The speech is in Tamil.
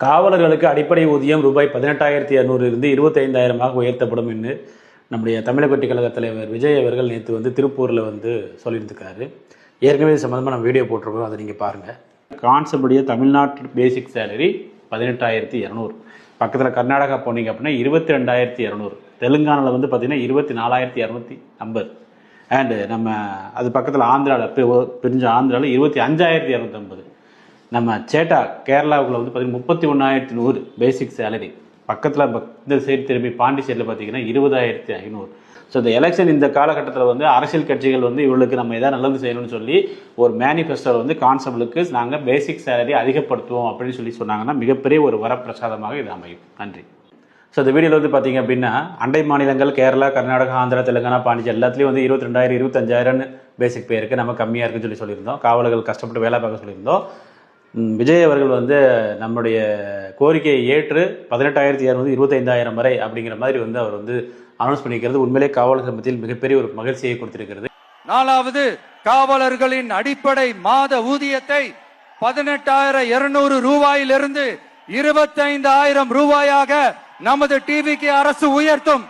காவலர்களுக்கு அடிப்படை ஊதியம் ரூபாய் 18,200 இருந்து 25,000 உயர்த்தப்படும் என்று நம்முடைய தமிழக வெற்றி கழக தலைவர் விஜய் அவர்கள் நேற்று திருப்பூரில் சொல்லியிருக்காரு. ஏற்கனவே இது சம்மந்தமாக நம்ம வீடியோ போட்டிருக்கோம், அதை நீங்கள் பாருங்கள். கான்செப்டுடைய தமிழ்நாட்டு பேசிக் சேலரி 18,200. பக்கத்தில் கர்நாடகா போனீங்க அப்படின்னா 22,200. தெலுங்கானாவில் பார்த்தீங்கன்னா 24,250. அண்டு நம்ம அது பக்கத்தில் ஆந்திராவில் பிரிஞ்ச ஆந்திராவில் 25,250. நம்ம சேட்டா கேரளாவுக்குள்ள பார்த்தீங்கன்னா 31,100 பேசிக் சேலரி. பக்கத்தில் இந்த சைடு திரும்பி பாண்டிச்சேரியில் பார்த்தீங்கன்னா 20,500. ஸோ இந்த எலெக்ஷன் இந்த காலகட்டத்தில் அரசியல் கட்சிகள் இவர்களுக்கு நம்ம எதாவது நல்லது செய்யணும்னு சொல்லி ஒரு மேனிஃபெஸ்டோவில் கான்ஸ்டபிளுக்கு நாங்கள் பேசிக் சேலரி அதிகப்படுத்துவோம் அப்படின்னு சொன்னாங்கன்னா மிகப்பெரிய ஒரு வரப்பிரசாதமாக இது அமையும். நன்றி. ஸோ இந்த வீடியோவில் பார்த்தீங்க அப்படின்னா அண்டை மாநிலங்கள் கேரளா, கர்நாடகா, ஆந்திரா, தெலுங்கானா, பாண்டிச்சேரி எல்லாத்துலேயும் 22,000 25,000 பேசிக் பே இருக்குது. நம்ம கம்மியாக இருக்குன்னு சொல்லியிருந்தோம். காவலர்கள் கஷ்டப்பட்டு வேலை பார்க்க சொல்லியிருந்தோம். விஜய் அவர்கள் நம்முடைய கோரிக்கையை ஏற்று 18,200 25,000 வரை அப்படிங்கிற மாதிரி அவர் அனௌன்ஸ் பண்ணிக்கிறது உண்மையிலே காவலர்கள் மத்தியில் மிகப்பெரிய ஒரு மகிழ்ச்சியை கொடுத்திருக்கிறது. 4வது காவலர்களின் அடிப்படை மாத ஊதியத்தை 18,200 ரூபாயிலிருந்து 25,000 ரூபாயாக நமது டிவிக்கு அரசு உயர்த்தும்.